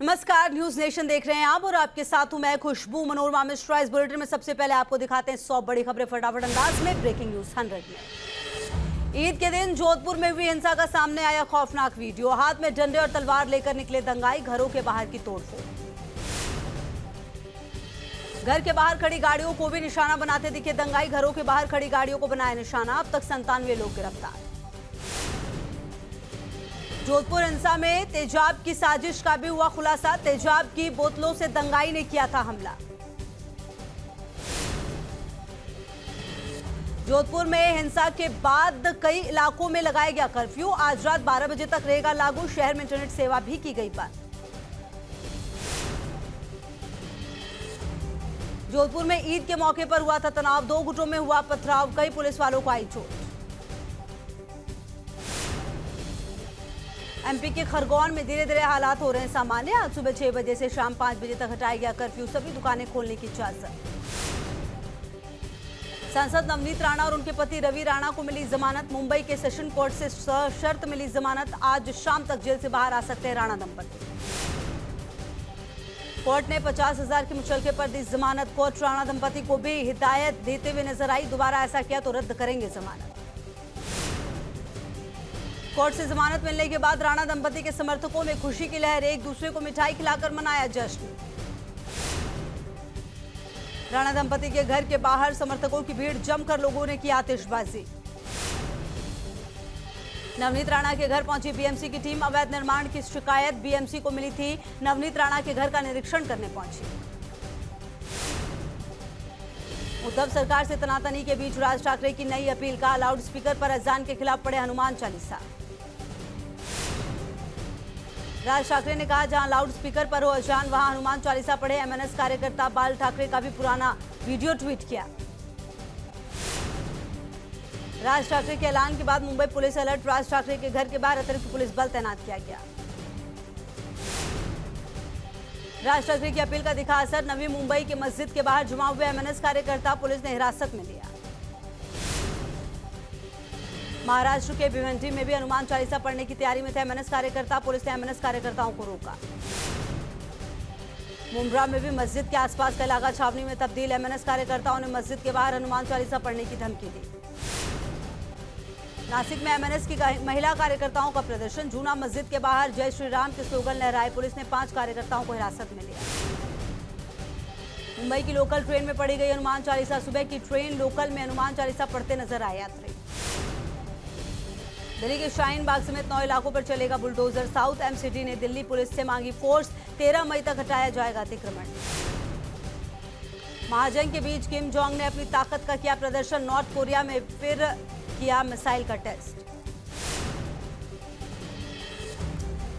नमस्कार, news nation देख रहे हैं आप और आपके साथ हूं मैं खुशबू। मनोरमा मिश्रा। इस बुलेटिन में सबसे पहले आपको दिखाते हैं 100 बड़ी खबरें फटाफट अंदाज में। ब्रेकिंग न्यूज 100 में ईद के दिन जोधपुर में हुई हिंसा का सामने आया खौफनाक वीडियो। हाथ में डंडे और तलवार लेकर निकले दंगाई, घरों के बाहर की तोड़फोड़। घर के बाहर खड़ी गाड़ियों को भी निशाना बनाते दिखे दंगाई, घरों के बाहर खड़ी गाड़ियों को बनाया निशाना। अब तक 97 लोग गिरफ्तार। जोधपुर हिंसा में तेजाब की साजिश का भी हुआ खुलासा। तेजाब की बोतलों से दंगाई ने किया था हमला। जोधपुर में हिंसा के बाद कई इलाकों में लगाया गया कर्फ्यू। आज रात 12 बजे तक रहेगा लागू। शहर में इंटरनेट सेवा भी की गई बंद। जोधपुर में ईद के मौके पर हुआ था तनाव। 2 गुटों में हुआ पथराव, कई पुलिस वालों को आई चोट। एमपी के खरगोन में धीरे धीरे हालात हो रहे हैं सामान्य। आज सुबह 6 बजे से शाम 5 बजे तक हटाया गया कर्फ्यू। सभी दुकानें खोलने की इजाजत। सांसद नवनीत राणा और उनके पति रवि राणा को मिली जमानत। मुंबई के सेशन कोर्ट से शर्त मिली जमानत। आज शाम तक जेल से बाहर आ सकते हैं राणा दंपति। कोर्ट ने 50,000 के मुचलके पर दी जमानत। कोर्ट राणा दंपति को भी हिदायत देते हुए नजर आई, दोबारा ऐसा किया तो रद्द करेंगे जमानत। कोर्ट से जमानत मिलने के बाद राणा दंपति के समर्थकों में खुशी की लहर। एक दूसरे को मिठाई खिलाकर मनाया जश्न। राणा दंपति के घर के बाहर समर्थकों की भीड़, जमकर लोगों ने की आतिशबाजी। नवनीत राणा के घर पहुंची बीएमसी की टीम। अवैध निर्माण की शिकायत बीएमसी को मिली थी। नवनीत राणा के घर का निरीक्षण करने पहुंची। उद्धव सरकार से तनातनी के बीच राज ठाकरे की नई अपील का लाउड स्पीकर पर अजान के खिलाफ पढ़े हनुमान चालीसा। राज ठाकरे ने कहा, जहां लाउड स्पीकर पर हो अजान वहां हनुमान चालीसा पढ़े। एमएनएस कार्यकर्ता बाल ठाकरे का भी पुराना वीडियो ट्वीट किया। राज ठाकरे के ऐलान के बाद मुंबई पुलिस अलर्ट। राज ठाकरे के घर के बाहर अतिरिक्त पुलिस बल तैनात किया गया। राज ठाकरे की अपील का दिखा असर। नवी मुंबई के मस्जिद के बाहर जमा हुए एमएनएस कार्यकर्ता पुलिस ने हिरासत में लिया। महाराष्ट्र के भिवंडी में भी हनुमान चालीसा पढ़ने की तैयारी में थे एमएनएस कार्यकर्ता। पुलिस ने एमएनएस कार्यकर्ताओं को रोका। मुंब्रा में भी मस्जिद के आसपास का इलाका छावनी में तब्दील। एमएनएस कार्यकर्ताओं ने मस्जिद के बाहर हनुमान चालीसा पढ़ने की धमकी दी। नासिक में एमएनएस की महिला कार्यकर्ताओं का प्रदर्शन। जूना मस्जिद के बाहर जय श्री राम के स्लोगन लहराए। पुलिस ने 5 कार्यकर्ताओं को हिरासत में लिया। मुंबई की लोकल ट्रेन में पढ़ी गई हनुमान चालीसा। सुबह की ट्रेन लोकल में हनुमान चालीसा पढ़ते नजर आए यात्री। दिल्ली के शाहीन बाग समेत 9 इलाकों पर चलेगा बुलडोजर। साउथ एमसीडी ने दिल्ली पुलिस से मांगी फोर्स। 13 मई तक हटाया जाएगा अतिक्रमण। महाजंग के बीच किम जोंग ने अपनी ताकत का किया प्रदर्शन। नॉर्थ कोरिया में फिर किया मिसाइल का टेस्ट।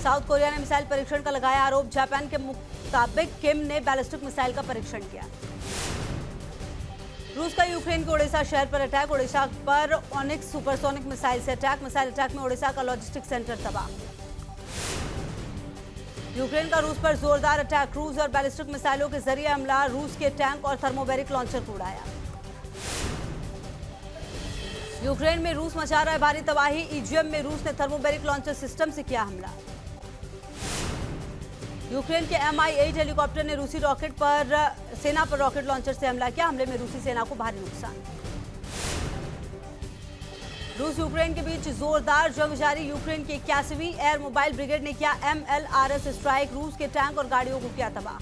साउथ कोरिया ने मिसाइल परीक्षण का लगाया आरोप। जापान के मुताबिक किम ने बैलिस्टिक मिसाइल का परीक्षण किया। रूस का यूक्रेन के ओडिशा शहर पर अटैक। ओडिशा पर ओनिक्स सुपरसोनिक मिसाइल से अटैक। मिसाइल अटैक में ओडिशा का लॉजिस्टिक सेंटर तबाह। यूक्रेन का रूस पर जोरदार अटैक। क्रूज और बैलिस्टिक मिसाइलों के जरिए हमला। रूस के टैंक और थर्मोबैरिक लॉन्चर को उड़ाया। यूक्रेन में रूस मचा रहा है भारी तबाही। इजियम में रूस ने थर्मोबैरिक लॉन्चर सिस्टम से किया हमला। यूक्रेन के Mi-8 हेलीकॉप्टर ने रूसी रॉकेट पर सेना पर रॉकेट लॉन्चर से हमला किया। हमले में रूसी सेना को भारी नुकसान। रूस यूक्रेन के बीच जोरदार जंग जारी। यूक्रेन की 81वीं एयर मोबाइल ब्रिगेड ने किया MLRS स्ट्राइक। रूस के टैंक और गाड़ियों को किया तबाह।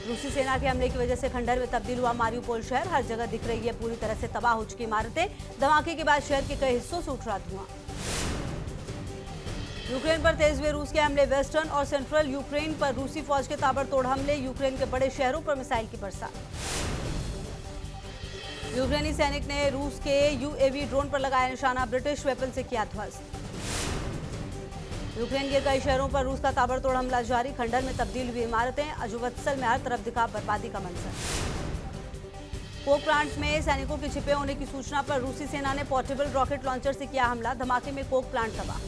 रूसी सेना के हमले की वजह से खंडहर में तब्दील हुआ मारियुपोल शहर। हर जगह दिख रही है पूरी तरह से तबाह हो चुकी इमारतें। धमाके के बाद शहर के कई हिस्सों से उठ रहा धुआं। यूक्रेन पर तेज हुए रूस के हमले। वेस्टर्न और सेंट्रल यूक्रेन पर रूसी फौज के ताबड़तोड़ हमले। यूक्रेन के बड़े शहरों पर मिसाइल की बरसात। यूक्रेनी सैनिक ने रूस के यूएवी ड्रोन पर लगाया निशाना। ब्रिटिश वेपन से किया ध्वस्त। यूक्रेन के कई शहरों पर रूस का ताबड़तोड़ हमला जारी। खंडहर में तब्दील हुई इमारतें। अजुवत्सल में हर तरफ दिखा बर्बादी का मंजर। कोक प्लांट में सैनिकों के छिपे होने की सूचना पर रूसी सेना ने पोर्टेबल रॉकेट लॉन्चर से किया हमला। धमाके में कोक प्लांट तबाह।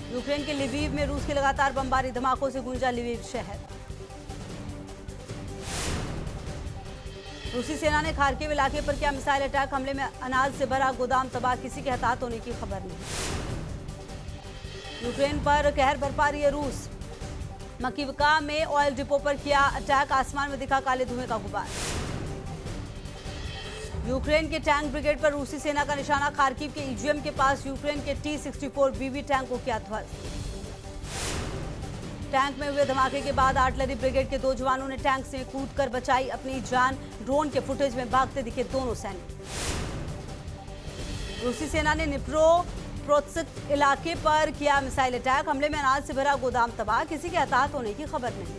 यूक्रेन के लिवीव में रूस की लगातार बमबारी। धमाकों से गूंजा लिवीव शहर। रूसी सेना ने खार्किव इलाके पर किया मिसाइल अटैक। हमले में अनाज से भरा गोदाम तबाह। किसी के हताहत होने की खबर नहीं। यूक्रेन पर कहर बरपा रही है रूस। मकीवका में ऑयल डिपो पर किया अटैक, आसमान में दिखा काले धुएं का गुबार। यूक्रेन के टैंक ब्रिगेड पर रूसी सेना का निशाना, खार्किव के ईजीएम के पास यूक्रेन के T-64BB टैंक को किया ध्वस्त। टैंक में हुए धमाके के बाद आर्टिलरी ब्रिगेड के 2 जवानों ने टैंक से कूदकर बचाई अपनी जान। ड्रोन के फुटेज में भागते दिखे दोनों सैनिक। रूसी सेना ने निप्रोपेट्रोव्स्क इलाके पर किया मिसाइल अटैक, हमले में अनाज से भरा गोदाम तबाह, किसी के हताहत होने की खबर नहीं।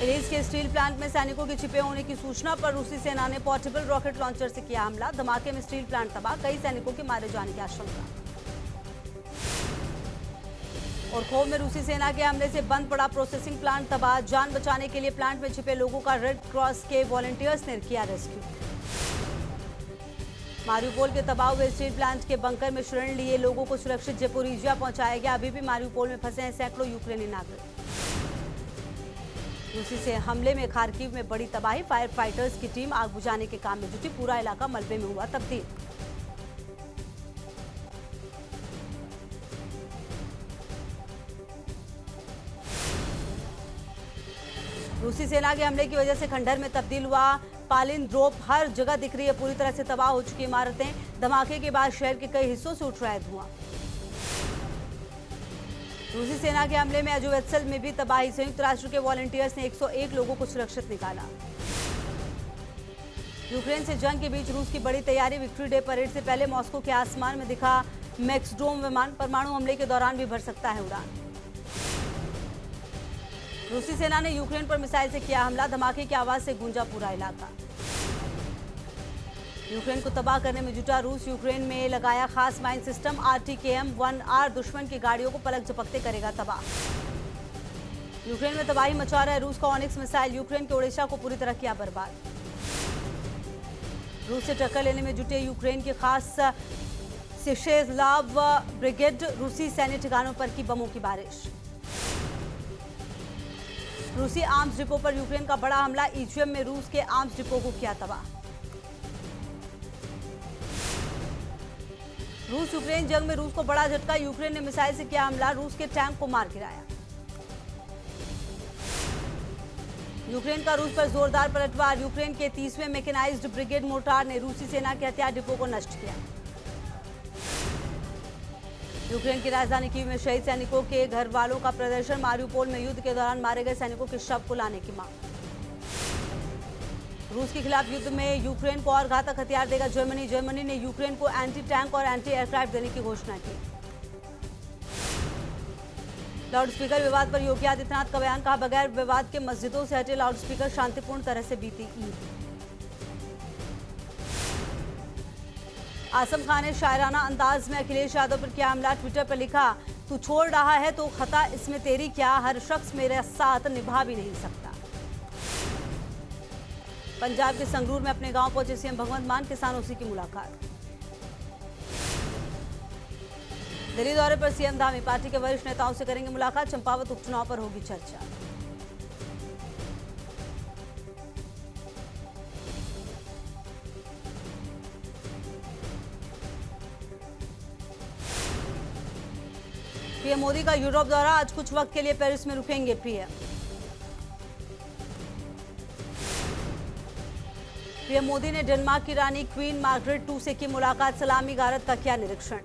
इलीस के स्टील प्लांट में सैनिकों के छिपे होने की सूचना पर रूसी सेना ने पोर्टेबल रॉकेट लॉन्चर से किया हमला, धमाके में स्टील प्लांट तबाह, कई सैनिकों के मारे जाने की आशंका। और खोव में रूसी सेना के हमले से बंद पड़ा प्रोसेसिंग प्लांट तबाह, जान बचाने के लिए प्लांट में छिपे लोगों का रेड क्रॉस के वॉलंटियर्स ने किया रेस्क्यू। मारिउपोल के तबाह हुए स्टील प्लांट के बंकर में शरण लिए लोगों को सुरक्षित ज़पोरिजिया पहुंचाया गया, अभी भी मारिउपोल में फंसे हैं सैकड़ों यूक्रेनी नागरिक। रूसी से हमले में खार्किव में बड़ी तबाही, फायर फाइटर्स की टीम आग बुझाने के काम में जुटी, पूरा इलाका मलबे में हुआ तब्दील। रूसी सेना के हमले की वजह से खंडहर में तब्दील हुआ पालिंद्रोप, हर जगह दिख रही है पूरी तरह से तबाह हो चुकी इमारतें। धमाके के बाद शहर के कई हिस्सों से उठ रहा है धुआं। रूसी सेना के हमले में अजोवेत्सल में भी तबाही, संयुक्त राष्ट्र के वॉलंटियर्स ने 101 लोगों को सुरक्षित निकाला। यूक्रेन से जंग के बीच रूस की बड़ी तैयारी, विक्ट्री डे परेड से पहले मॉस्को के आसमान में दिखा मैक्सड्रोम विमान, परमाणु हमले के दौरान भी भर सकता है उड़ान। रूसी सेना ने यूक्रेन पर मिसाइल से किया हमला, धमाके की आवाज से गूंजा पूरा इलाका। यूक्रेन को तबाह करने में जुटा रूस, यूक्रेन में लगाया खास माइन सिस्टम, RTKM-1R दुश्मन की गाड़ियों को पलक झपकते करेगा तबाह। यूक्रेन में तबाही मचा रहा है रूस का ऑनिक्स मिसाइल, यूक्रेन के ओडिशा को पूरी तरह किया बर्बाद। रूस से टक्कर लेने में जुटे यूक्रेन के खास सिशेस्लाव ब्रिगेड, रूसी सैन्य ठिकानों पर की बमों की बारिश। रूसी आर्म्स डिपो पर यूक्रेन का बड़ा हमला, ईजीएम में रूस के आर्म्स डिपो को किया तबाह। रूस यूक्रेन जंग में रूस को बड़ा झटका, यूक्रेन ने मिसाइल से किया हमला, रूस के टैंक को मार गिराया। यूक्रेन का रूस पर जोरदार पलटवार, यूक्रेन के 30वें मैकेनाइज्ड ब्रिगेड मोर्टार ने रूसी सेना के हथियार डिपो को नष्ट किया। यूक्रेन की राजधानी कीव में शहीद सैनिकों के घर वालों का प्रदर्शन, मारिउपोल में युद्ध के दौरान मारे गए सैनिकों के शव को लाने की मांग। रूस के खिलाफ युद्ध में यूक्रेन को और घातक हथियार देगा जर्मनी, जर्मनी ने यूक्रेन को एंटी टैंक और एंटी एयरक्राफ्ट देने की घोषणा की। लाउडस्पीकर विवाद पर योगी आदित्यनाथ का बयान, कहा बगैर विवाद के मस्जिदों से हटे लाउडस्पीकर, शांतिपूर्ण तरह से बीती ईद। आजम खान ने शायराना अंदाज में अखिलेश यादव पर किया हमला, ट्विटर पर लिखा, तू छोड़ रहा है तो खता इसमें तेरी क्या, हर शख्स मेरे साथ निभा भी नहीं सकता। पंजाब के संगरूर में अपने गांव पहुंचे सीएम भगवंत मान, किसानों से की मुलाकात। दिल्ली दौरे पर सीएम धामी, पार्टी के वरिष्ठ नेताओं से करेंगे मुलाकात, चंपावत उपचुनाव पर होगी चर्चा। पीएम मोदी का यूरोप दौरा, आज कुछ वक्त के लिए पेरिस में रुकेंगे पीएम मोदी ने डेनमार्क की रानी क्वीन मार्गरेट 2 से की मुलाकात, सलामी गारद का किया निरीक्षण।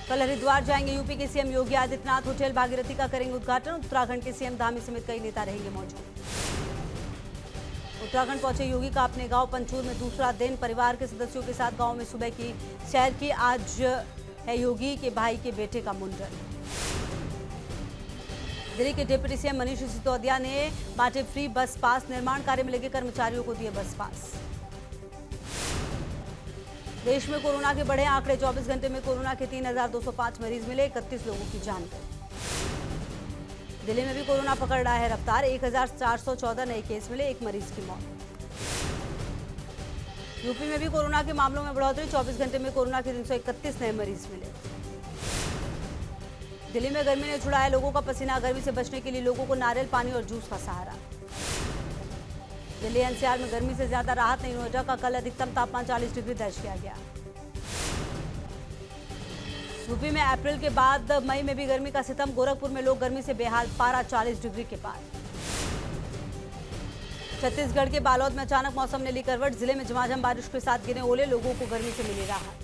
कल हरिद्वार जाएंगे यूपी के सीएम योगी आदित्यनाथ, होटल भागीरथी का करेंगे उद्घाटन, उत्तराखंड के सीएम धामी समेत कई नेता रहेंगे मौजूद। उत्तराखंड पहुंचे योगी का अपने गांव पंचूर में दूसरा दिन, परिवार के सदस्यों के साथ गांव में सुबह की सैर की। आज है योगी के भाई के बेटे का मुंडन। दिल्ली के डिप्टी सीएम मनीष सिसोदिया ने बांटे फ्री बस पास, निर्माण कार्य में लगे कर्मचारियों को दिए बस पास। देश में कोरोना के बढ़े आंकड़े, 24 घंटे में कोरोना के 3,205 मरीज मिले, 31 लोगों की जान गई। दिल्ली में भी कोरोना पकड़ रहा है रफ्तार, 1,414 नए केस मिले, 1 मरीज की मौत। यूपी में भी कोरोना के मामलों में बढ़ोतरी, 24 घंटे में कोरोना के 331 नए मरीज मिले। दिल्ली में गर्मी ने छुड़ाया लोगों का पसीना, गर्मी से बचने के लिए लोगों को नारियल पानी और जूस का सहारा। दिल्ली एनसीआर में गर्मी से ज्यादा राहत नहीं, नोएडा का कल अधिकतम तापमान 40 डिग्री दर्ज किया गया। यूपी में अप्रैल के बाद मई में भी गर्मी का सितम। गोरखपुर में लोग गर्मी से बेहाल, पारा 40 डिग्री के पार। छत्तीसगढ़ के बालोद में अचानक मौसम ने ली करवट। जिले में झमाझम बारिश के साथ गिरे ओले, लोगों को गर्मी से मिली राहत।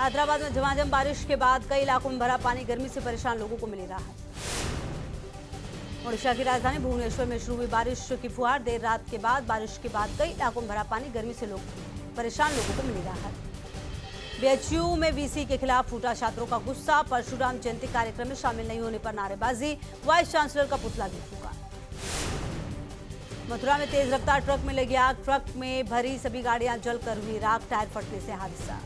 हैदराबाद में झमाझम बारिश के बाद कई इलाकों में भरा पानी, गर्मी से परेशान लोगों को मिली राहत। ओडिशा की राजधानी भुवनेश्वर में शुरू हुई बारिश की फुहार। देर रात के बाद बारिश के बाद कई इलाकों में भरा पानी, गर्मी से परेशान लोगों को मिली राहत। बीएचयू में वीसी के खिलाफ फूटा छात्रों का गुस्सा। परशुराम जयंती कार्यक्रम में शामिल नहीं होने पर नारेबाजी। वाइस चांसलर का पुतला भी फूका। मथुरा में तेज रफ्तार ट्रक में लगी आग। ट्रक में भरी सभी गाड़ियां जलकर हुई राख। टायर फटने से हादसा।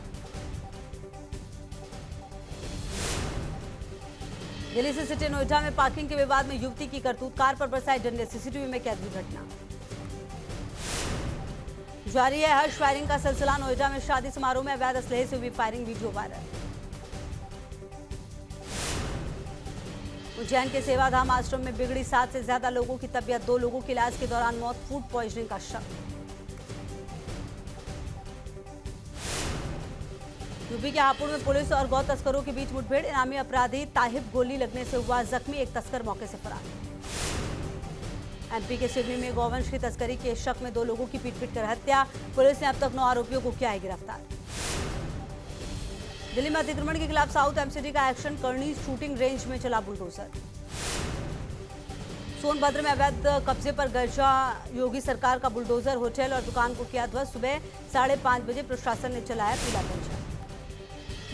दिल्ली से सिटी नोएडा में पार्किंग के विवाद में युवती की करतूत। कार पर बरसाए डंडे, सीसीटीवी में कैद हुई घटना। जारी है हर्ष फायरिंग का सिलसिला। नोएडा में शादी समारोह में अवैध असलहे से हुई फायरिंग, वीडियो वायरल। उज्जैन के सेवाधाम आश्रम में बिगड़ी 7 से ज्यादा लोगों की तबीयत। 2 लोगों की इलाज के दौरान मौत। फूड पॉइजनिंग का शक। यूपी के हापुड़ में पुलिस और गौ तस्करों के बीच मुठभेड़। इनामी अपराधी ताहिब गोली लगने से हुआ जख्मी, एक तस्कर मौके से फरार। एमपी के सिवनी में गौवंश की तस्करी के शक में 2 लोगों की पीट कर हत्या। पुलिस ने अब तक 9 आरोपियों को किया है गिरफ्तार। दिल्ली में अतिक्रमण के खिलाफ साउथ एमसीडी का एक्शन। करनी शूटिंग रेंज में चला बुलडोजर। सोनभद्र में अवैध कब्जे पर गर्जा योगी सरकार का बुलडोजर। होटल और दुकान को किया ध्वस्त। सुबह 5:30 बजे प्रशासन ने चलाया पीला पंजा।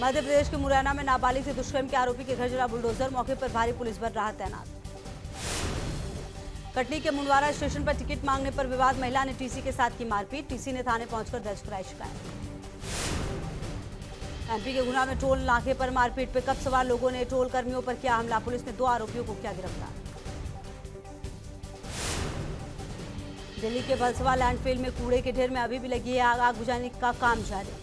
मध्य प्रदेश के मुरैना में नाबालिग से दुष्कर्म के आरोपी के घर चला बुलडोजर। मौके पर भारी पुलिस बल रहा तैनात। कटनी के मुंडवारा स्टेशन पर टिकट मांगने पर विवाद। महिला ने टीसी के साथ की मारपीट। टीसी ने थाने पहुंचकर दर्ज कराई शिकायत। एमपी के गुना में टोल नाके पर मारपीट। पिकअप सवार लोगों ने टोल कर्मियों पर किया हमला। पुलिस ने 2 आरोपियों को किया गिरफ्तार। दिल्ली के बलसवा लैंडफिल में कूड़े के ढेर में अभी भी लगी है आग। आग बुझाने का काम जारी।